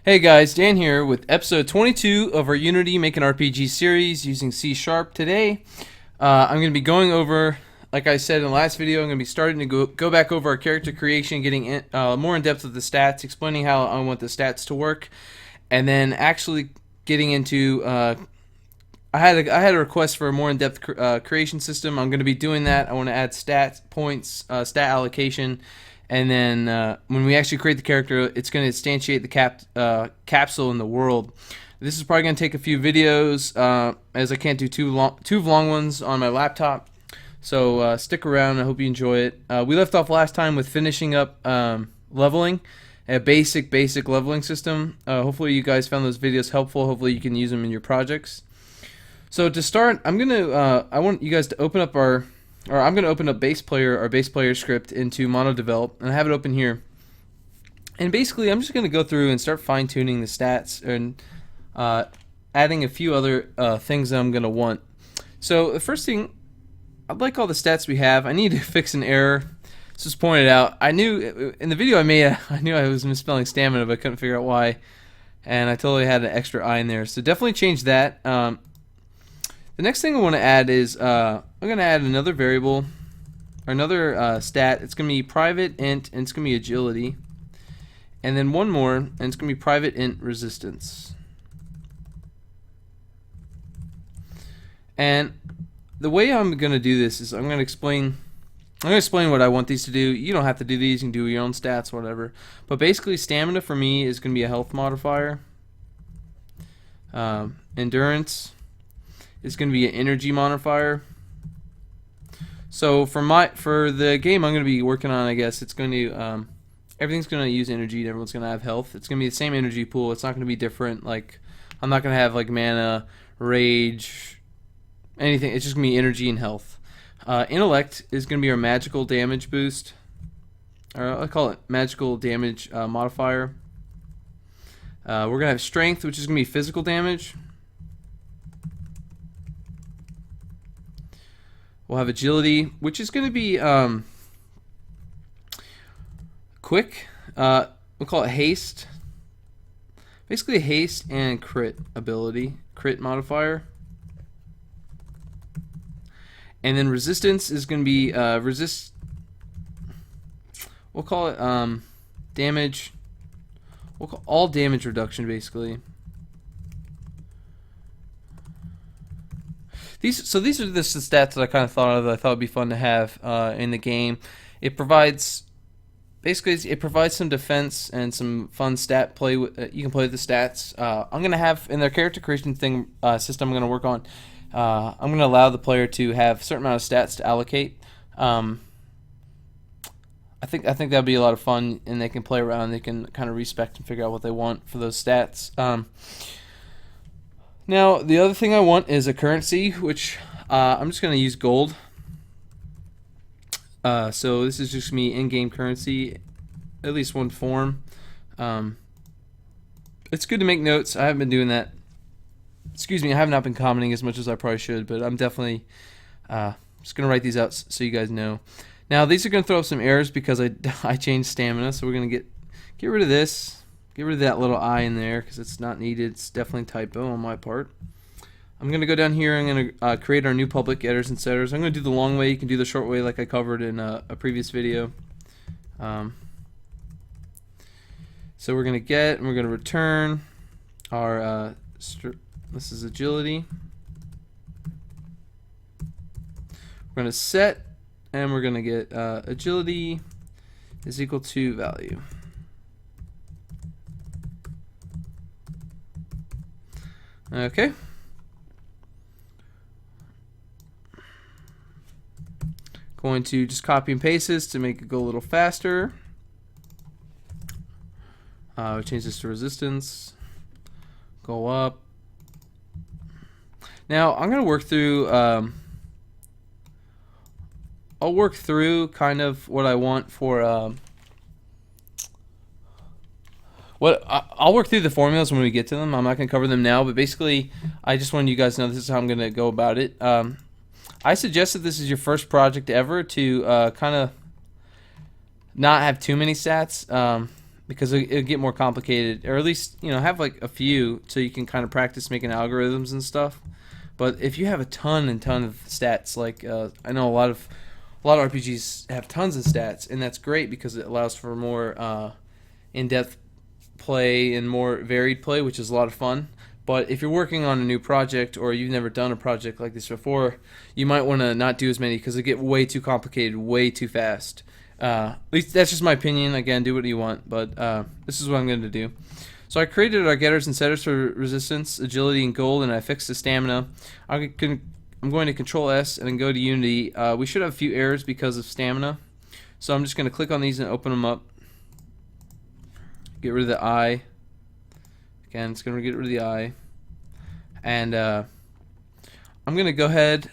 Hey guys, Dan here with episode 22 of our Unity Make an RPG series using C#. Today, I'm going to be going over, like I said in the last video, I'm going to be starting to go back over our character creation, getting more in depth with the stats, explaining how I want the stats to work, and then actually getting into. I had a request for a more in-depth creation system. I'm going to be doing that. I want to add stat points, stat allocation. And then when we actually create the character, it's going to instantiate the capsule in the world. This is probably going to take a few videos, as I can't do two long ones on my laptop. So stick around. I hope you enjoy it. We left off last time with finishing up leveling, a basic leveling system. Hopefully you guys found those videos helpful. Hopefully you can use them in your projects. So to start, I want you guys to open up I'm going to open up our base player script into MonoDevelop, and I have it open here. And basically, I'm just going to go through and start fine-tuning the stats and adding a few other things that I'm going to want. So the first thing, I'd like all the stats we have. I need to fix an error. This was pointed out. I knew in the video I made, I knew I was misspelling stamina, but I couldn't figure out why. And I totally had an extra I in there. So definitely change that. The next thing I want to add is I'm going to add another variable, or another stat. It's going to be private int, and it's going to be agility. And then one more, and it's going to be private int resistance. And the way I'm going to do this is I'm going to explain what I want these to do. You don't have to do these. You can do your own stats, whatever. But basically, stamina for me is going to be a health modifier. Endurance is going to be an energy modifier. So for the game I'm going to be working on, I guess it's going to everything's going to use energy, and everyone's going to have health. It's going to be the same energy pool. It's not going to be different. Like, I'm not going to have like mana, rage, anything. It's just going to be energy and health. Intellect is going to be our magical damage boost, or I call it magical damage modifier. We're going to have strength, which is going to be physical damage. We'll have agility, which is going to be quick. We'll call it haste. Basically, haste and crit ability, crit modifier. And then resistance is going to be We'll call it damage. We'll call all damage reduction, basically. These are the stats that I kind of thought of that I thought would be fun to have in the game. It provides some defense and some fun stat play. You can play with the stats. I'm gonna have in their character creation system I'm gonna work on. I'm gonna allow the player to have a certain amount of stats to allocate. I think that'd be a lot of fun, and they can play around. They can kind of respect and figure out what they want for those stats. Now, the other thing I want is a currency, which I'm just going to use gold. So this is just me in-game currency, at least one form. It's good to make notes. I haven't been doing that. Excuse me, I have not been commenting as much as I probably should, but I'm definitely just going to write these out so you guys know. Now, these are going to throw up some errors because I changed stamina, so we're going to get rid of this. Get rid of that little I in there because it's not needed. It's definitely typo on my part. I'm going to go down here. I'm going to create our new public getters and setters. I'm going to do the long way. You can do the short way like I covered in a previous video. So we're going to get and we're going to return our this is agility. We're going to set, and we're going to get agility is equal to value. Okay. Going to just copy and paste this to make it go a little faster. Change this to resistance. Go up. Now I'm gonna work through. I'll work through kind of what I want for. I'll work through the formulas when we get to them. I'm not going to cover them now, but basically, I just wanted you guys to know this is how I'm going to go about it. I suggest that this is your first project ever to kind of not have too many stats. because it'll get more complicated, or at least, you know, have like a few so you can kind of practice making algorithms and stuff. But if you have a ton of stats, like I know a lot of RPGs have tons of stats, and that's great because it allows for more in-depth play and more varied play, which is a lot of fun. But if you're working on a new project or you've never done a project like this before, you might want to not do as many because it get way too complicated way too fast. At least that's just my opinion. Again, do what you want, but this is what I'm going to do. So I created our getters and setters for resistance, agility, and gold, and I fixed the stamina. I'm going to Control S and then go to Unity. We should have a few errors because of stamina, so I'm just going to click on these and open them up. Get rid of the I. Again, it's going to get rid of the I. And I'm going to go ahead,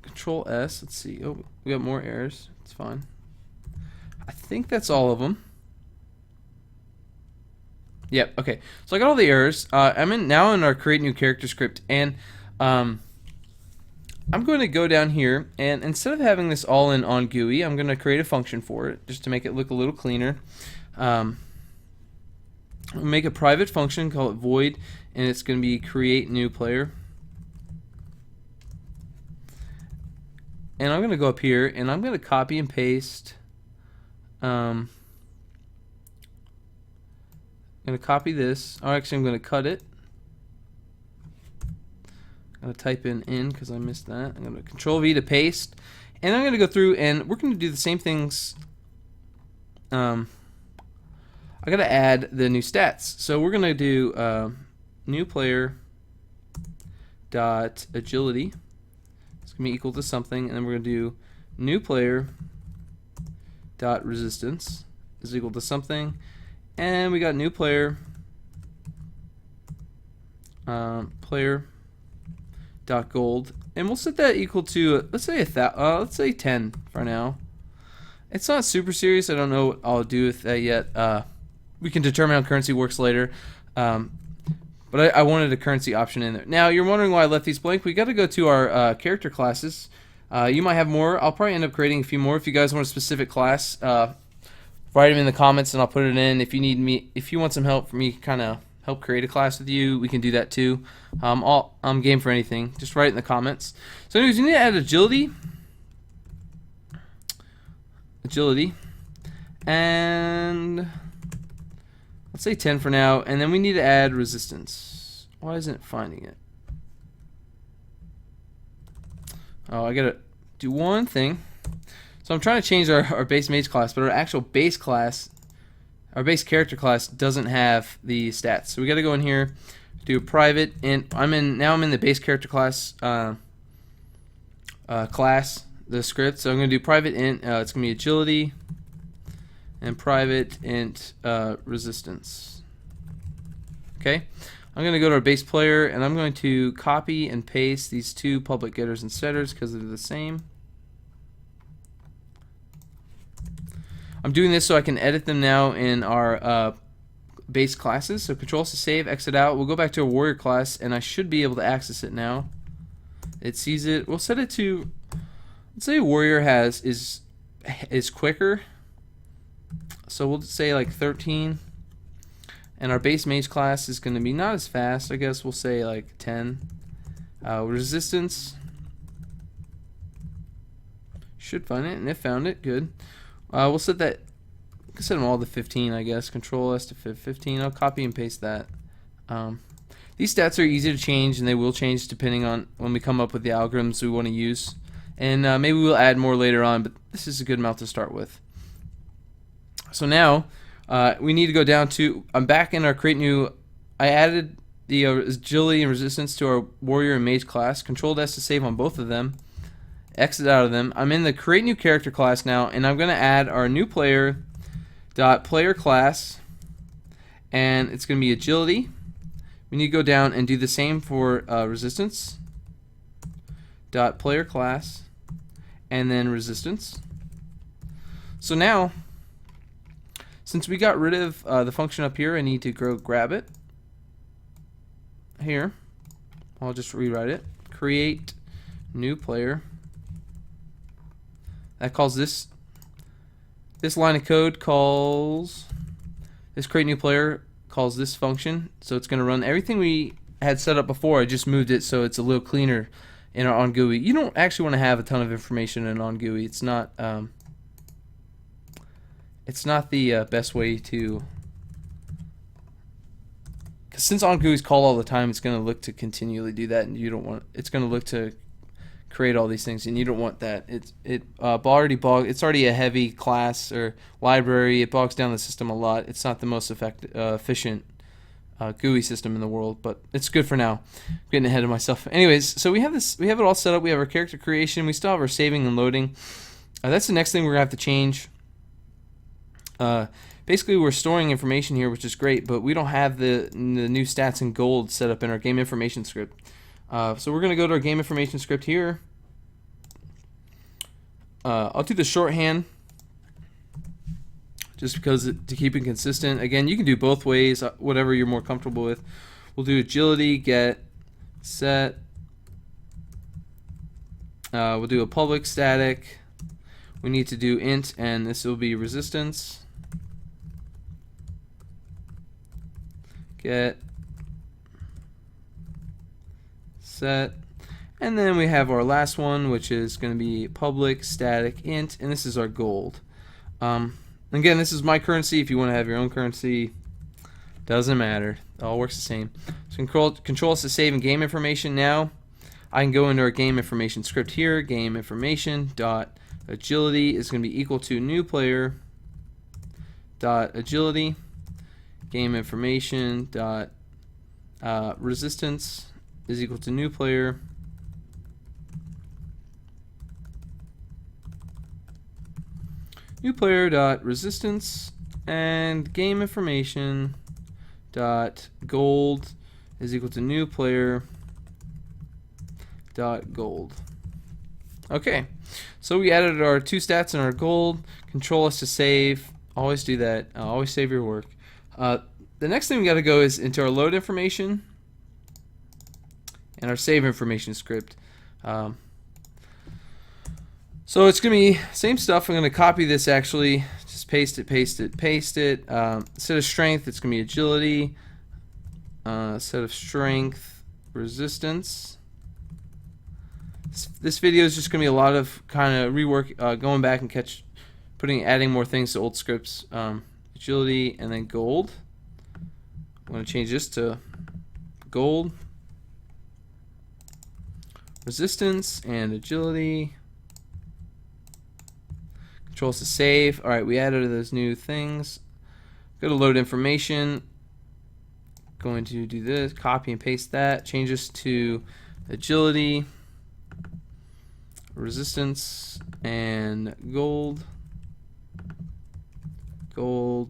Control S. Let's see. Oh, we got more errors. It's fine. I think that's all of them. Yep. Okay. So I got all the errors. I'm now in our create new character script, and I'm going to go down here, and instead of having this all in on GUI, I'm going to create a function for it just to make it look a little cleaner. I'll make a private function, call it void, and it's going to be create new player. And I'm going to go up here and I'm going to copy and paste. I'm going to copy this. Or actually, I'm going to cut it. I'm going to type in because I missed that. I'm going to Control V to paste. And I'm going to go through and we're going to do the same things. I got to add the new stats. So we're going to do new player dot agility. It's going to be equal to something, and then we're going to do new player dot resistance is equal to something, and we got new player player dot gold, and we'll set that equal to let's say 10 for now. It's not super serious. I don't know what I'll do with that yet. We can determine how currency works later. But I wanted a currency option in there. Now, you're wondering why I left these blank. We got to go to our character classes. You might have more. I'll probably end up creating a few more. If you guys want a specific class, write them in the comments and I'll put it in. If you want some help for me kind of help create a class with you, we can do that too. I'm game for anything. Just write it in the comments. So anyways, you need to add agility. And let's say 10 for now, and then we need to add resistance. Why isn't it finding it? Oh, I gotta do one thing. So I'm trying to change our base mage class, but our actual base class, our base character class, doesn't have the stats. So we gotta go in here, do a private, and I'm in the base character class the script. So I'm gonna do private int. It's gonna be agility. And private int resistance. Okay, I'm going to go to our base player and I'm going to copy and paste these two public getters and setters because they're the same. I'm doing this so I can edit them now in our base classes. So Control to save, exit out. We'll go back to a warrior class and I should be able to access it now. It sees it. We'll set it to, let's say warrior is quicker. So we'll just say like 13, and our base mage class is going to be not as fast. I guess we'll say like 10. Resistance should find it, and it found it. Good. We'll set that. Set them all to 15, I guess. Control S to 15. I'll copy and paste that. These stats are easy to change, and they will change depending on when we come up with the algorithms we want to use, and maybe we'll add more later on. But this is a good amount to start with. So now we need to go down to, I'm back in our create new, I added the agility and resistance to our warrior and mage class. Control S to save on both of them. Exit out of them. I'm in the create new character class now, and I'm going to add our new player dot player class, and it's going to be agility. We need to go down and do the same for resistance dot player class, and then resistance. So now, since we got rid of the function up here, I need to go grab it here. I'll just rewrite it. Create new player. That calls this line of code calls This create new player calls this function, so it's going to run everything we had set up before. I just moved it so it's a little cleaner in our onGUI. You don't actually want to have a ton of information in onGUI. It's not the best way to, because since onGUIs call all the time, it's going to look to continually do that, and you don't want. It's going to look to create all these things, and you don't want that. It's already a heavy class or library. It bogs down the system a lot. It's not the most efficient GUI system in the world, but it's good for now. I'm getting ahead of myself. Anyways, so we have it all set up. We have our character creation. We still have our saving and loading. That's the next thing we're gonna have to change. Basically, we're storing information here, which is great, but we don't have the new stats and gold set up in our game information script. So we're gonna go to our game information script here. I'll do the shorthand just because to keep it consistent. Again, you can do both ways, whatever you're more comfortable with. We'll do agility, get, set. We'll do a public static. We need to do int, and this will be resistance. Get, set. And then we have our last one, which is going to be public static int, and this is our gold. Again, this is my currency. If you want to have your own currency, doesn't matter. It all works the same. So control is to save in game information. Now I can go into our game information script here. Game information dot agility is going to be equal to new player dot agility. Game information dot resistance is equal to new player dot resistance, and game information dot gold is equal to new player dot gold. Okay, so we added our two stats and our gold. Control is to save. Always do that. Always save your work. The next thing we got to go is into our load information and our save information script. So it's going to be same stuff. I'm going to copy this actually. Just paste it, paste it, paste it. Set of strength, it's going to be agility. Set of strength, resistance. This video is just going to be a lot of kind of rework, going back and adding more things to old scripts. Agility and then gold. I'm going to change this to gold. Resistance and agility. Controls to save. Alright, we added those new things. Go to load information. Going to do this, copy and paste that. Change this to agility, resistance, and gold. Gold,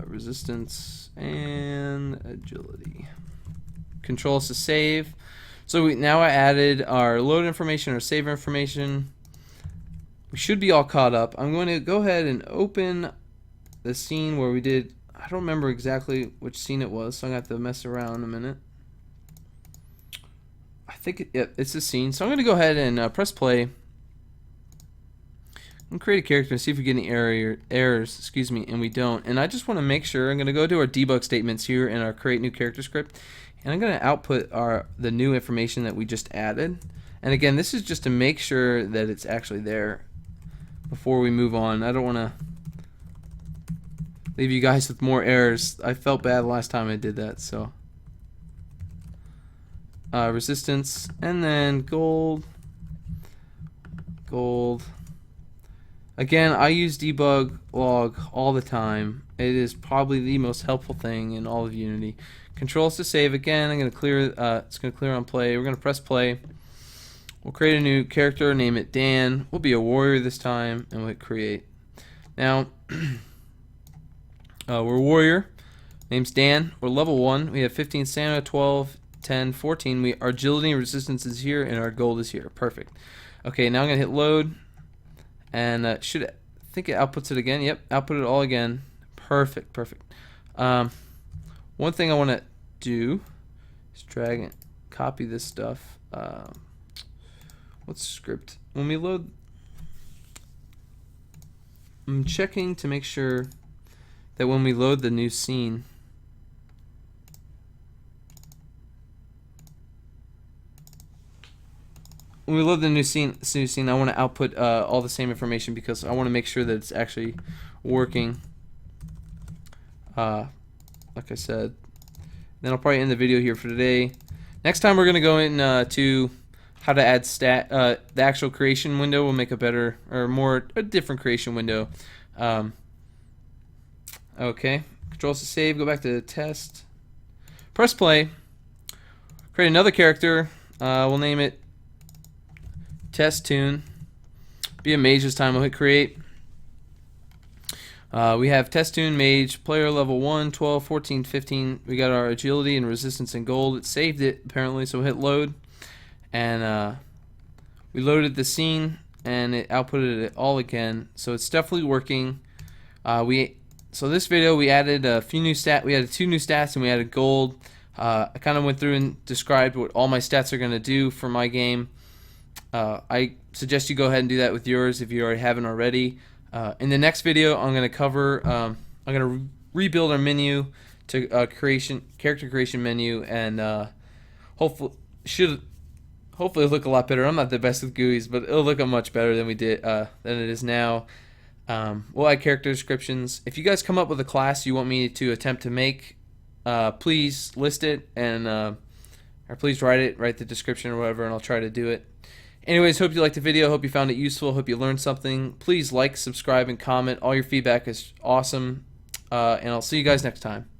resistance, and agility. Controls to save. So now I added our load information, our save information. We should be all caught up. I'm going to go ahead and open the scene where we did, I don't remember exactly which scene it was, so I'm going to have to mess around a minute. I think it's this scene. So I'm going to go ahead and press play. I'm going to create a character and see if we get any errors, and we don't. And I just want to make sure, I'm going to go to our debug statements here in our create new character script, and I'm going to output the new information that we just added. And again, this is just to make sure that it's actually there before we move on. I don't want to leave you guys with more errors. I felt bad last time I did that. So resistance, and then gold. Again, I use debug log all the time. It is probably the most helpful thing in all of Unity. Controls to save. Again, I'm going to clear. It's going to clear on play. We're going to press play. We'll create a new character, name it Dan. We'll be a warrior this time, and we'll hit create. Now, we're a warrior. Name's Dan. We're level 1. We have 15 stamina, 12, 10, 14. Our agility and resistance is here, and our gold is here. Perfect. Okay, now I'm going to hit load, and I think it outputs it again. Yep, output it all again. Perfect. One thing I want to do is drag and copy this stuff. What's script? When we load, I'm checking to make sure that when we load the new scene, I want to output all the same information because I want to make sure that it's actually working. Like I said. Then I'll probably end the video here for today. Next time we're going to go into how to add the actual creation window. We'll make a better, or more, a different creation window. Okay, Control to save, go back to test. Press play. Create another character. We'll name it Test Tune. Be a mage this time. We'll hit create. We have Test Tune Mage, player level 1, 12, 14, 15. We got our agility and resistance in gold. It saved it apparently, so we'll hit load. And we loaded the scene and it outputted it all again. So it's definitely working. So this video we added a few new we added 2 new stats and we added gold. I kind of went through and described what all my stats are going to do for my game. I suggest you go ahead and do that with yours if you already haven't already. In the next video, I'm going to cover. I'm going to rebuild our menu to character creation menu, and hopefully look a lot better. I'm not the best with GUIs, but it'll look much better than it is now. We'll add character descriptions. If you guys come up with a class you want me to attempt to make, please list it and or please write the description or whatever, and I'll try to do it. Anyways, hope you liked the video. Hope you found it useful. Hope you learned something. Please like, subscribe, and comment. All your feedback is awesome. And I'll see you guys next time.